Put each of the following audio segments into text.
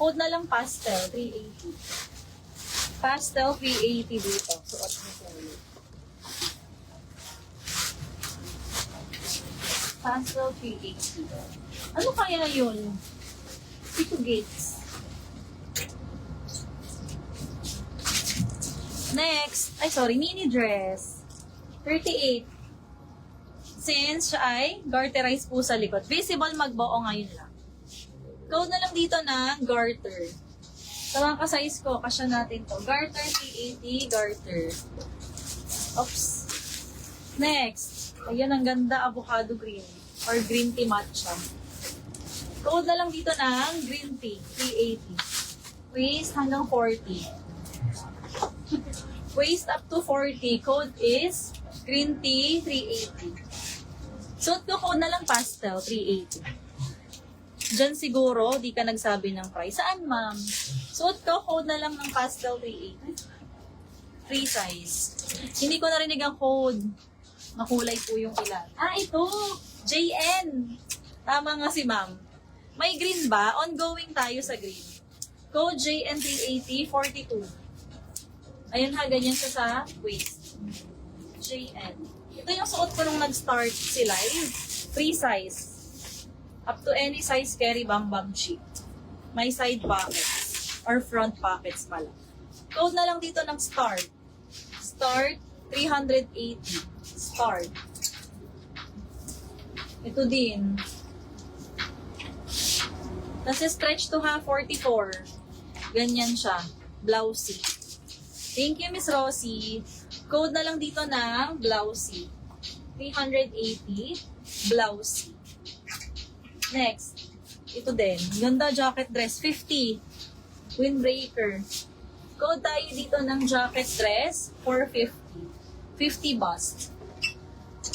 code na lang pastel, 380. Pastel, 380 dito. Suot mo po ulit. Pastel, 380. Ano kaya yun? Tito Gates. Next, mini dress. 38. Since siya ay garterize po sa likod. Visible magbuo ngayon lang. Code na lang dito ng garter. Sa mga ka-size ko, kasya natin to. Garter, 380, garter. Oops. Next. Ayan, ang ganda, avocado green. Or green tea matcha. Code na lang dito ng green tea, 380. Waist hanggang 40. Waist up to 40. Code is green tea, 380. Suot ko code na lang pastel, 380. Diyan siguro, di ka nagsabi ng price. Saan, ma'am? Suot ko code na lang ng pastel, 380. Free size. Hindi ko narinig ang code. Makulay po yung ilan. Ito! JN! Tama nga si ma'am. May green ba? Ongoing tayo sa green. Code JN 380, 42. Ayan ha, ganyan siya sa waist. JN. Ito yung suot ko nung nag-start si live. Free size. Up to any size carry bam sheet. May side pockets. Or front pockets pala. Code na lang dito ng start. Start 380. Start. Ito din. Kasi stretch to ha, 44. Ganyan siya. Blousey. Thank you, Miss Rosie. Code na lang dito ng blousey. 380. Blousey. Next. Ito din. Ganda jacket dress. 50. Windbreaker. Code tayo dito ng jacket dress. 450. 50 bust.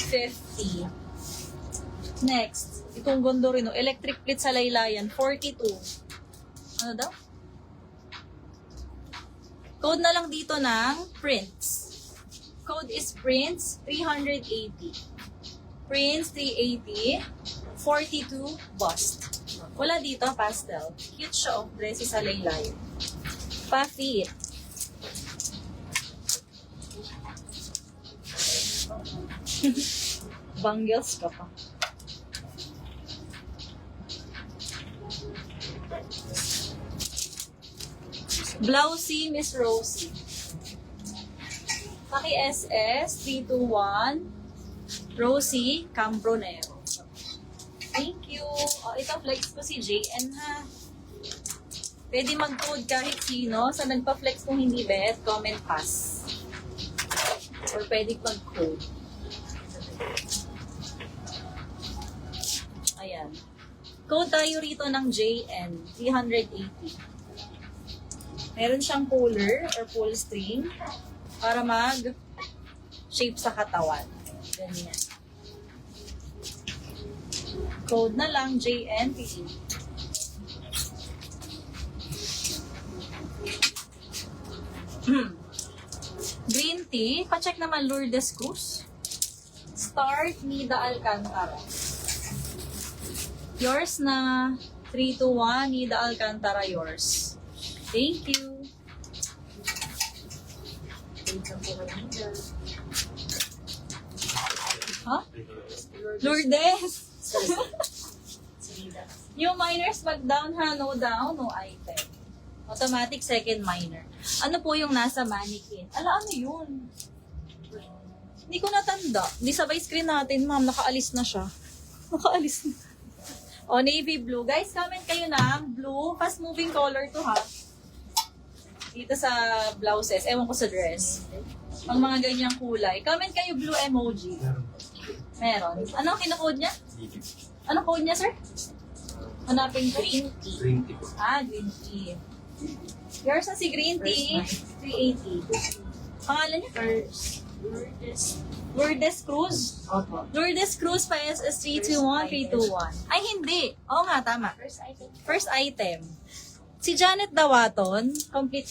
50. Next. Itong gondo rin. Electric plate sa laylayan. 42. Ano daw? Code na lang dito ng prints. Code is prints 380. Prints 380. 42 bust. Wala dito, pastel. Cute siya of dresses sa laylayan. Pa-fit. Bangles ka pa. Blousey, Miss Rosie. Paki SS, 321. Rosie, Cambronero. Thank you. Ito, flex ko si JN ha. Pwede mag-code kahit sino. Sa nagpa-flex kung hindi bet, comment pass. Or pwede mag-code. Ayan. Code tayo rito ng JN, 380. Meron siyang puller or pull string para mag-shape sa katawan. Ganyan. Code na lang, JNP. Green tea. Pacheck naman Lourdes Cruz. Start Nida Alcantara. Yours na 321 Nida Alcantara, yours. Thank you. Huh? Lourdes! New minors, pag down ha, no down, no item. Automatic second minor. Ano po yung nasa mannequin? Ano yun? Hindi ko natanda. Di sabay screen natin, ma'am. Nakaalis na siya. Nakaalis na. O, navy blue. Guys, comment kayo ng blue. Fast moving color to ha. Dito sa blouses. Ewan ko sa dress. Ang mga ganyang kulay. Comment kayo blue emoji. Meron. Anong kinocode niya? Anong code niya, sir? Hanapin ko. Green tea. Green tea po. Green tea. Yours na si green tea. 380. Pangalan niya? Lourdes Cruz. Opo. Lourdes Cruz pa SS 321321. Ay, hindi. Oo nga, tama. First item. First item. Si Janet Dawaton, complete